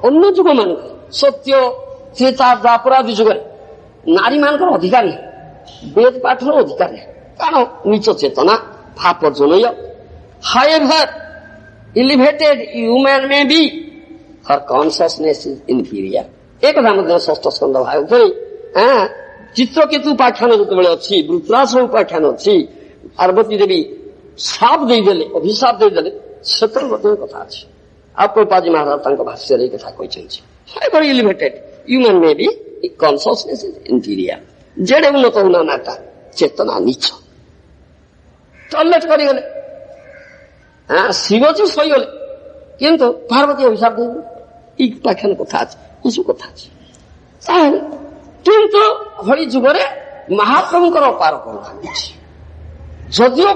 ଅନ୍ୟ ଯୁଗ ମାନଙ୍କରେ, ସତ୍ୟ ତ୍ରେତା ଦ୍ୱାପର ଆଦି ଯୁଗରେ ନାରୀ ମାନଙ୍କର ଅଧିକାର ନାହିଁ, ବେଦ ପାଠର ଅଧିକାର ନାହିଁ। କାରଣ ନିଚ ଚେତନା ଭାବ ଜନୟ, ହାଏଭର elevated human may be, her consciousness is inferior। ଏ କଥା ମଧ୍ୟ ଷଷ୍ଠ ସ୍କନ୍ଧ ଭାଗବତରେ ଚିତ୍ରକେତୁ ଉପାଖ୍ୟାନ ଯେତେବେଳେ ଅଛି, ବୃତ୍ରାସୁର ଉପାଖ୍ୟାନ ଅଛି, ପାର୍ବତୀ ଦେବୀ ଶାପ ଦେଇଦେଲେ, ଅଭିଶାପ ଦେଇଦେଲେ, ସେତେବେଳେ ମଧ୍ୟ କଥା ଅଛି। ଆଉ ପ୍ରଭୁପାଦ ମହାରାଜ ତାଙ୍କ ଭାଷ୍ୟରେ ଏ କଥା କହିଛନ୍ତି, ହାଏଭର elevated human may be, consciousness is inferior। ଯେଡେ ଉନ୍ନତ ହଉନା ନାଟା ଚେତନା ନିଚ। ଟଏଲେଟ କରିଗଲେ, ଶିବଜୀ ଶୋଇଗଲେ, କିନ୍ତୁ ପାର୍ବତୀ ଅଭିଶାପ ଦେଇଦେଲେ, ଏଇ ଉପାଖ୍ୟାନ କଥା ଅଛି, ଏସବୁ କଥା ଅଛି। ତାହେଲେ କିନ୍ତୁ ଭଳି ଯୁଗରେ ମହାପ୍ରଭୁଙ୍କର ଅପାର କରୁଣା ଅଛି, ଯଦିଓ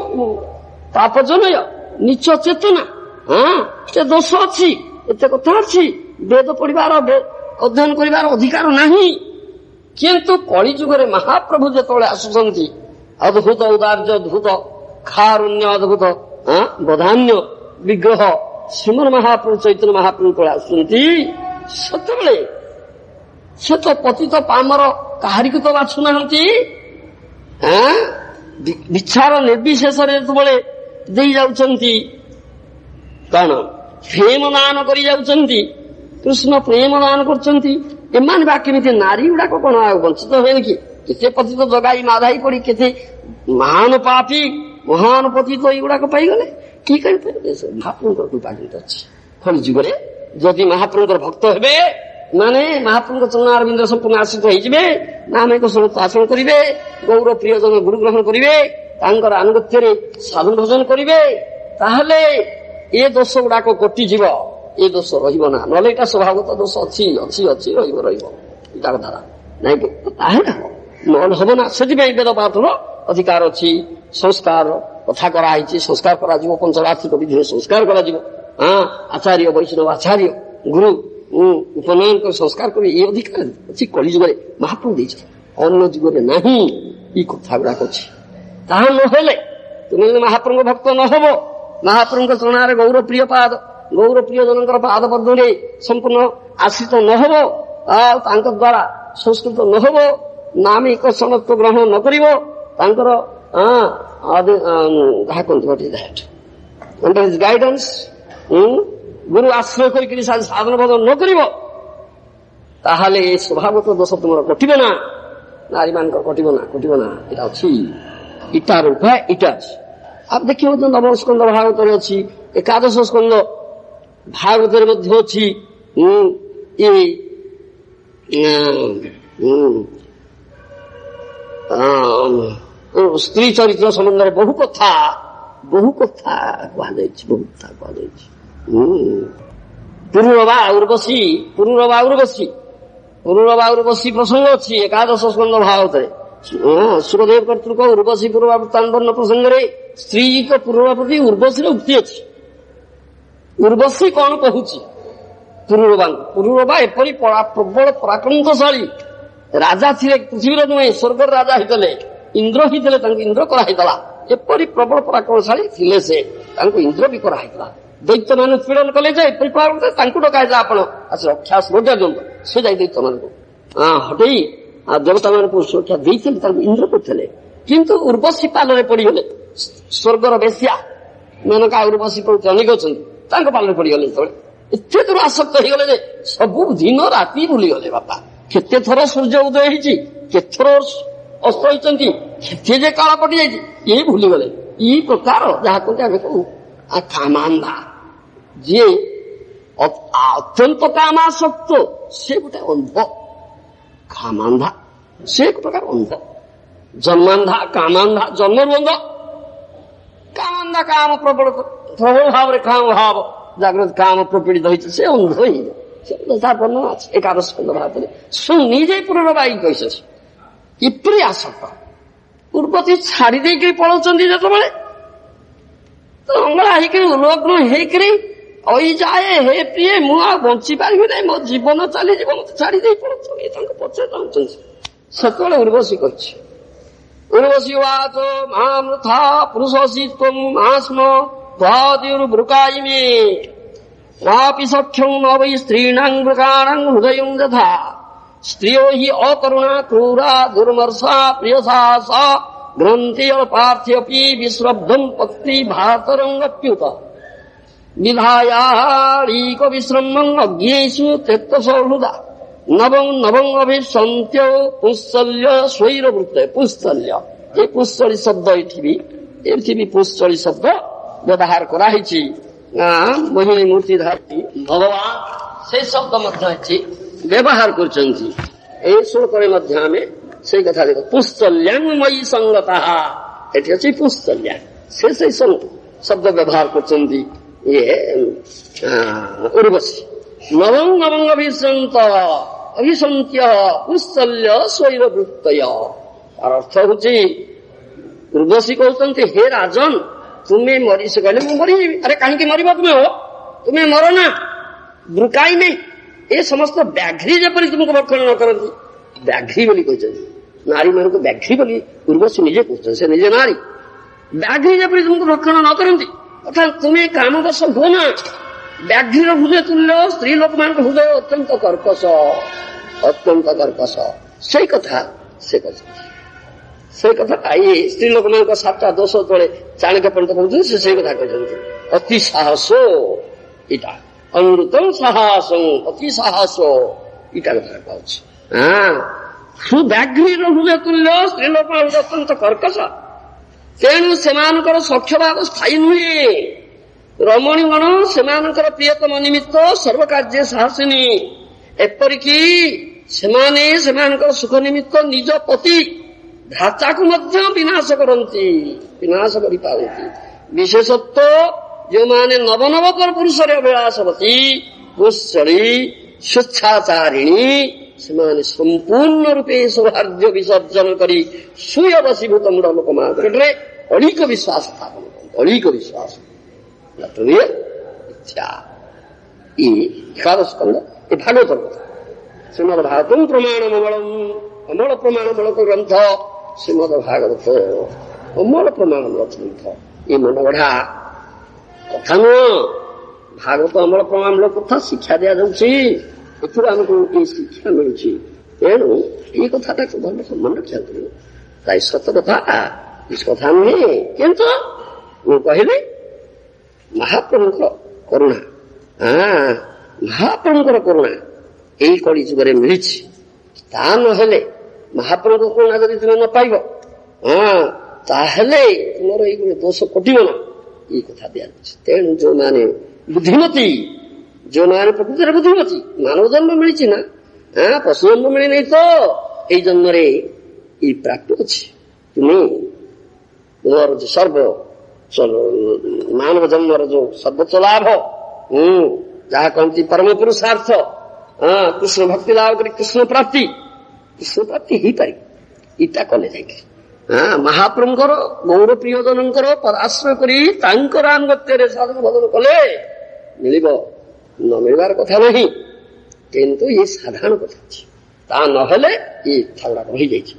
ପାପଜନୟ ନିଚ ଚେତନା, ଏତେ ଦୋଷ ଅଛି, ଏତେ କଥା ଅଛି, ବେଦ ପଢିବାର ଅଧ୍ୟୟନ କରିବାର ଅଧିକାର ନାହିଁ। କିନ୍ତୁ କଳି ଯୁଗରେ ମହାପ୍ରଭୁ ଯେତେବେଳେ ଆସୁଛନ୍ତି, ଅଦ୍ଭୁତ ଔଦାର୍ଯ୍ୟ, ଅଦ୍ଭୁତ ଖାରୁଣ୍ୟ, ଅଦ୍ଭୁତ ବଧାନ୍ୟ ବିଗ୍ରହ ଶ୍ରୀମନ୍ ମହାପ୍ରଭୁ ଚୈତନ୍ୟ ମହାପ୍ରଭୁ ଯେତେବେଳେ ଆସୁଛନ୍ତି, ସେତେବେଳେ ସେ ତ ପତିତ ପାମର କାହାରିକୁ ତ ବାଛୁନାହାନ୍ତି। ବିଚାର ନିର୍ବିଶେଷରେ ଯେତେବେଳେ ଦେଇ ଯାଉଛନ୍ତି, କଣ ପ୍ରେମ ଦାନ କରି ଯାଉଛନ୍ତି, କୃଷ୍ଣ ପ୍ରେମ ଦାନ କରୁଛନ୍ତି। ଏମାନେ ବା କେମିତି ନାରୀ ଗୁଡାକ କଣ ଆଉ ବଞ୍ଚିତ ହୁଏନି କି? କେତେ ପତିତ ଜଗାଇ ମାଧାଇ ପଡି କେତେ ମହାନ ପାପୀ, ମହାନ ପତିତ ଏଇଗୁଡାକ ପାଇଗଲେ। କି କରିପାରିବେ? ମହାପ୍ରଭୁଙ୍କର କୃପା କିନ୍ତୁ ଅଛି। କଳି ଯୁଗରେ ଯଦି ମହାପ୍ରଭୁଙ୍କର ଭକ୍ତ ହେବେ, ମାନେ ମହାପ୍ରଭୁଙ୍କ ଚରଣାରବିନ୍ଦ ସମ୍ପୂର୍ଣ୍ଣ ଆଶ୍ରିତ ହେଇଯିବେ, ନାମକ ସହିତ ଆଚରଣ କରିବେ, ଗୌର ପ୍ରିୟଜନ ଗୁରୁ ଗ୍ରହଣ କରିବେ, ତାଙ୍କର ଆନୁଗତ୍ୟରେ ସାଧୁ ଭଜନ କରିବେ, ତାହେଲେ ଏ ଦୋଷ ଗୁଡାକ କଟିଯିବ, ଏ ଦୋଷ ରହିବ ନା। ନହେଲେ ଏଇଟା ସ୍ୱଭାବଗତ ଦୋଷ ଅଛି, ରହିବ ଏଇଟା କଥା ନାଇଁ, ତାହେଲେ ନହେଲେ ହବ ନା। ସେଥିପାଇଁ ବେଦ ପାଠର ଅଧିକାର ଅଛି। ସଂସ୍କାର କଥା କରାହେଇଛି, ସଂସ୍କାର କରାଯିବ, ପଞ୍ଚବାର୍ଷିକ ବିଧିରେ ସଂସ୍କାର କରାଯିବ। ଆଚାର୍ଯ୍ୟ ବୈଷ୍ଣବ ଆଚାର୍ଯ୍ୟ ଗୁରୁ ଉପନୟନ କରି ସଂସ୍କାର କରି ଏ ଅଧିକାର ଅଛି କଳି ଯୁଗରେ ମହାପ୍ରଭୁ ଦେଇଛନ୍ତି, ଅନ୍ୟ ଯୁଗରେ ନାହିଁ। ଏଇ କଥା ଗୁଡାକ ଅଛି। ତାହା ନହେଲେ ତୁମେ ଯଦି ମହାପ୍ରଭୁଙ୍କ ଭକ୍ତ ନ ହବ, ମହାପ୍ରଭୁଙ୍କ ଚରଣରେ ଗୌର ପ୍ରିୟ ପାଦ ଗୌର ପ୍ରିୟଜନଙ୍କର ପାଦ ପଦ୍ମରେ ସମ୍ପୂର୍ଣ୍ଣ ଆଶ୍ରିତ ନ ହେବ, ଆଉ ତାଙ୍କ ଦ୍ୱାରା ସଂସ୍କୃତ ନ ହେବ, ନାମିକସଣତ୍ୱ ଗ୍ରହଣ ନ କରିବ, ତାଙ୍କର ଯାହା କୁହନ୍ତି ଅଣ୍ଡର ହିଜ୍ ଗାଇଡାନ୍ସ, ଗୁରୁ ଆଶ୍ରୟ କରିକି ସାଧନ ଭଜନ ନ କରିବ, ତାହେଲେ ଏ ସ୍ୱଭାବଗତ ଦୋଷ ତୁମର କଟିବ ନା, ନାରୀମାନଙ୍କର କଟିବ ନା। ଏଟା ଅଛି, ଇଟାର ଉପାୟ ଇଟା ଅଛି। ଆଉ ଦେଖିବ ତ ନବମ ସ୍କନ୍ଦ ଭାଗବତରେ ଅଛି, ଏକାଦଶ ସ୍କନ୍ଦ ଭାଗବତରେ ମଧ୍ୟ ଅଛି। ସ୍ତ୍ରୀ ଚରିତ୍ର ସମ୍ବନ୍ଧରେ ବହୁ କଥା କୁହାଯାଇଛି। ପୁରୁରବା ଉର୍ବଶୀ ପ୍ରସଙ୍ଗ ଅଛି ଏକାଦଶ ସ୍କନ୍ଦ ଭାଗବତରେ। ସୁଖଦେବ କର୍ତ୍ତୃକ ଉର୍ବଶୀ ପୂର୍ବା ବୃତ୍ତାନ୍ତନ ପ୍ରସଙ୍ଗରେ ସ୍ତ୍ରୀଙ୍କ ପୁରୁରବା ପ୍ରତି ଉର୍ବଶୀର ଉକ୍ତି ଅଛି। ଉର୍ବଶୀ କଣ କହୁଛି ପୁରୁରବାଙ୍କୁ? ପୁରୁରବା ଏପରି ପ୍ରବଳ ପରାକ୍ରାନ୍ତଶାଳୀ ରାଜା ଥିଲେ, ପୃଥିବୀର ନୁହେଁ ସ୍ୱର୍ଗର ରାଜା ହେଇଥିଲେ, ଇନ୍ଦ୍ର ହେଇଥିଲେ, ତାଙ୍କୁ ଇନ୍ଦ୍ର କରାହେଇଥିଲା। ଏପରି ପ୍ରବଳ ପରାକ୍ରମଶାଳୀ ଥିଲେ ସେ, ତାଙ୍କୁ ଇନ୍ଦ୍ର ବି କରାହେଇଥିଲା। ଦୈତ୍ୟମାନେ ଉତ୍ପୀଡ଼ନ କଲେ ଯେ ଏପରି ତାଙ୍କୁ ଡକାଇଥିଲା, ଆପଣ ଆସି ରକ୍ଷା ସୁରକ୍ଷା ଦିଅନ୍ତୁ। ସେ ଯାଇ ଦୈତ୍ୟମାନଙ୍କୁ ହଟେଇ ଦେବତାମାନଙ୍କୁ ସୁରକ୍ଷା ଦେଇଥିଲେ, ତାଙ୍କୁ ଇନ୍ଦ୍ର କରିଥିଲେ। କିନ୍ତୁ ଉର୍ବଶୀ ପାଲରେ ପଡିଗଲେ, ସ୍ୱର୍ଗର ବେଶ୍ୟା ମେନକା ଉର୍ବଶୀ ପ୍ରଭୃତି ଅନେକ ଅଛନ୍ତି, ତାଙ୍କ ପାଲରେ ପଡିଗଲେ। ଯେତେବେଳେ ଏତେ ଦୂର ଆସକ୍ତ ହେଇଗଲେ ଯେ ସବୁ ଦିନ ରାତି ଭୁଲିଗଲେ। ବାପା କେତେ ଥର ସୂର୍ଯ୍ୟ ଉଦୟ ହେଇଛି, କେତେଥର ଅସ୍ତ ହେଇଛନ୍ତି, କେତେ ଯେ କାଳ କଟିଯାଇଛି, ଇଏ ଭୁଲିଗଲେ। ଏଇ ପ୍ରକାର ଯାହା କହନ୍ତି ଆମେ କହୁ କାମାନ୍ଧା, ଯିଏ ଅତ୍ୟନ୍ତ କାମାସକ୍ତ, ସେ ଗୋଟେ ଅନ୍ଧ। କାମାନ୍ଧା ସେ ଏକ ପ୍ରକାର ଅନ୍ଧ। ଜନ୍ମାନ୍ଧା, କାମାନ୍ଧା, ଜନ୍ମରୁ ଅନ୍ଧ। କାମାନ୍ଧା କାମ ପ୍ରବଳ ଭାବରେ କାମ ଭାବ ଜାଗ୍ରତ କାମ ପ୍ରପୀଡ଼ିତ ହେଇଛି, ସେ ଅନ୍ଧ ହେଇଯାଏ। ସେ ତାର ବର୍ଣ୍ଣନା ଅଛି ଏକାଦଶ ସ୍କନ୍ଦ ଭାଗବତରେ। ନିଜେ ପୁନର୍ବାଇ କହିছে କିପରି ଆସକ୍ତ। ପୂର୍ବତି ଛାଡି ଦେଇକରି ପଳାଉଛନ୍ତି, ଯେତେବେଳେ ଅଙ୍ଗଳା ହେଇକରି ଉଲଗ୍ନ ହେଇକରି ଯାଏ, ହେ ପ୍ରିୟ ମୁଁ ଆଉ ବଞ୍ଚି ପାରିବି ନାହିଁ, ମୋ ଜୀବନ ଚାଲିଯିବ, ମତେ ଛାଡି ଦେଇ ପଳାଉଛନ୍ତି, ତାଙ୍କ ପଛରେ ଚାହୁଁଛନ୍ତି। ସେତେବେଳେ ଉର୍ବଶୀ କହିଛି, ଉର୍ବଶୀ ବାଚ ମାମୃଥା ପୁରୁଷସି ତ୍ୱଂ ମାସ୍ମ ତ୍ୱାଦିବୃକାଇମେ ନାପି ସଖ୍ୟଂ ନ ବୈ ସ୍ତ୍ରୀଣାଂ ବୃକାଣାଂ ହୃଦୟଂ ଯଥା ସ୍ତ୍ରିୟୋ हि ଅକରୁଣା କ୍ରୂରା ଦୁର୍ମର୍ଷା ପ୍ରିୟସାସା ଗ୍ରନ୍ଥି ପାର୍ଥ୍ୟପି ବିଶ୍ରବ୍ଧଂ ପକ୍ତି ଭାତରଙ୍ଗପ୍ୟୁତ ବିଧାୟାଳୀକ ବିଶ୍ରମଂ ଅଜ୍ଞେଷୁ ତେକ୍ତସୌହୃଦା ନବଂ ନବଂ ଅଭିସନ୍ତ୍ୟ ପୁଂସ୍ଚଲ୍ୟ ସ୍ୱୈର ବୃତ୍ତ। ପୁଂସ୍ଚଲ୍ୟ, এই পুষ্চଳି ଶବ୍ଦ ଏଠି ବି ପୁଷ୍ଚଳି ଶବ୍ଦ ବ୍ୟବହାର କରାହେଇଛି। ମୋହିନୀ ମୂର୍ତ୍ତି ଧାରୀ ଭଗବାନ ସେଇ ଶବ୍ଦ ମଧ୍ୟ ଏଠି ବ୍ୟବହାର କରୁଛନ୍ତି। ଏହି ଶ୍ଲୋକରେ ମଧ୍ୟ ଆମେ ସେଇ କଥା ଦେଖ, ପୁଷ୍ଚଲ୍ୟାଂ ମୟି ସଙ୍ଗତା, ଏଠି ଅଛି ପୁଷ୍ଚଲ୍ୟା, ସେ ସେଇ ଶବ୍ଦ ବ୍ୟବହାର କରୁଛନ୍ତି ଇଏ ଉର୍ବଶୀ। ନବଂ ନବଂ ଅଭିସନ୍ତ୍ୟ ପୁଷ୍ଚଲ୍ୟ ସ୍ୱୈର ବୃତ୍ତୟ। ତାର ଅର୍ଥ ହଉଛି, ଉର୍ବଶୀ କହୁଛନ୍ତି, ହେ ରାଜନ ତୁମେ ମରି, ସେ କହିଲେ ମୁଁ ମରିଯିବି। ଆରେ କାହିଁକି ମରିବ ତୁମେ? ତୁମେ ମର ନା। ବୃକାଇ ନେଇ ଏ ସମସ୍ତ ବ୍ୟାଘ୍ରୀ ଯେପରି ତୁମକୁ ଭକ୍ଷଣ ନ କରନ୍ତି। ବ୍ୟାଘ୍ରୀ ବୋଲି କହିଛନ୍ତି, ନାରୀମାନଙ୍କୁ ବ୍ୟାଘ୍ରୀ ବୋଲି ଉର୍ବଶୀ ନିଜେ କହୁଛନ୍ତି, ସେ ନିଜେ ନାରୀ। ବ୍ୟାଘ୍ରୀ ଯେପରି ତୁମକୁ ଭକ୍ଷଣ ନ କରନ୍ତି, ଅର୍ଥାତ୍ ତୁମେ କାମବଶ ହୁଅ ନା। ବ୍ୟାଘ୍ରୀର ହୃଦୟ ତୁଲ୍ୟ ସ୍ତ୍ରୀ ଲୋକମାନଙ୍କ ହୃଦୟ ଅତ୍ୟନ୍ତ କର୍କଶ, ଅତ୍ୟନ୍ତ କର୍କଶ। ସେଇ କଥା ସେ କହିଛନ୍ତି। ସେଇ କଥା ଏଇ ସ୍ତ୍ରୀ ଲୋକମାନଙ୍କ 7ଟା ଦୋଷ ତଳେ ଚାଣକ୍ୟ ପଣ୍ଡିତ କହୁଛନ୍ତି, ସେ ସେଇ କଥା କହିଛନ୍ତି। ଅତି ସାହସ ଏଇଟା, ଅମୃତଂ ସାହସଂ ଅତି ସାହସ, ଏଇଟା କଥା କହୁଛି। ବ୍ୟାଘ୍ରୀର ହୃଦୟ ତୁଲ୍ୟ ସ୍ତ୍ରୀ ଲୋକଙ୍କ ହୃଦୟ ଅତ୍ୟନ୍ତ କର୍କଶ, ତେଣୁ ସେମାନଙ୍କର ସଖ୍ୟଭାବ ସ୍ଥାୟୀ ନୁହେଁ। ରମଣୀଗଣ ସେମାନଙ୍କର ପ୍ରିୟତମ ନିମିତ୍ତ ସର୍ବକାର୍ଯ୍ୟ ସାହସିନୀ, ଏପରିକି ସେମାନେ ସେମାନଙ୍କର ସୁଖ ନିମିତ୍ତ ନିଜ ପତି ଭ୍ରାତାକୁ ମଧ୍ୟ ବିନାଶ କରନ୍ତି, ବିନାଶ କରିପାରନ୍ତି। ବିଶେଷତଃ ଯେଉଁମାନେ ନବନବ ପର ପୁରୁଷରେ ଅଭିଳାଷବତୀ, ପୁଷ୍ଚଳି, ସ୍ୱଚ୍ଛାଚାରିଣୀ, ସେମାନେ ସମ୍ପୂର୍ଣ୍ଣ ରୂପେ ସୌହାର୍ଦ୍ଦ୍ୟ ବିସର୍ଜନ କରି ସୁୟ ବଶୀଭୂତ ମୂଳ ଲୋକ ମାର୍କେଟରେ ଅଳିକ ବିଶ୍ୱାସ ସ୍ଥାପନ କରନ୍ତି। ଅଳିକ ବିଶ୍ୱାସ ଇଚ୍ଛା ଏକାଦଶ ସ୍କନ୍ଦ ଏ ଭାଗବତ କଥା। ଶ୍ରୀମଦ୍ ଭାଗବତଂ ପ୍ରମାଣ ମଙ୍ଗଳଂ, ଅମଳ ପ୍ରମାଣ ମୂଳକ ଗ୍ରନ୍ଥ ଶ୍ରୀମଦ୍ ଭାଗବତ, ଅମଳ ପ୍ରମାଣ ମୂଳକ ଗ୍ରନ୍ଥ। ଏ ମନ ଗଢା କଥା ନୁହଁ, ଭାଗବତ ଅମଳ ପ୍ରମାଣମୂଳକ କଥା ଶିକ୍ଷା ଦିଆଯାଉଛି। ଏଥିରୁ ଆମକୁ ଏଇ ଶିକ୍ଷା ମିଳୁଛି। ତେଣୁ ଏଇ କଥାଟାକୁ ଭଲ ସମ୍ମାନ ରଖିବାକୁ ପଡ଼ିବ। ତାଇ ସତ କଥା କିଛି କଥା ନୁହେଁ। କିନ୍ତୁ ମୁଁ କହିଲି ମହାପ୍ରଭୁଙ୍କର କରୁଣା, ମହାପ୍ରଭୁଙ୍କର କରୁଣା ଏଇ କଳି ଯୁଗରେ ମିଳିଛି। ତା ନହେଲେ ମହାପ୍ରଭୁଙ୍କ କରୁଣା ଯଦି ତୁମେ ନ ପାଇବ ତାହେଲେ ତୁମର ଏଇ ଗୋଟେ ଦୋଷ କଟିବ ନା, ଏଇ କଥା ଦିଆଯାଉଛି। ତେଣୁ ଯୋଉମାନେ ବୁଦ୍ଧିମତୀ, ଯୋଉମାନେ ପ୍ରକୃତିରେ ବୁଦ୍ଧିମତୀ, ମାନବ ଜନ୍ମ ମିଳିଛି ନା, ପଶୁ ଜନ୍ମ ମିଳିନାହିଁ ତ ଏଇ ଜନ୍ମରେ ଏଇ ପ୍ରାପ୍ତି ଅଛି। ତୁମେ ତୁମର ସର୍ବ ମାନବ ଜନ୍ମର ଯୋଉ ସର୍ବୋଚ୍ଚ ଲାଭ, ଯାହା କହନ୍ତି ପରମ ପୁରୁଷାର୍ଥ, କୃଷ୍ଣ ଭକ୍ତି ଲାଭ କରି କୃଷ୍ଣ ପ୍ରାପ୍ତି ହେଇପାରିବ। ଏଇଟା କଲେ ଯାଇକି ମହାପ୍ରଭୁଙ୍କର ଗୌର ପ୍ରିୟଜନଙ୍କର ଆଶ୍ରୟ କରି ତାଙ୍କର ଆନୁଗତ୍ୟରେ ସାଧନ ଭଜନ କଲେ ମିଳିବ, ନ ମିଳିବାର କଥା ନାହିଁ। କିନ୍ତୁ ଇଏ ସାଧାରଣ କଥା ଅଛି। ତା ନହେଲେ ଏ କଥା ଗୁଡାକ ରହିଯାଇଛି।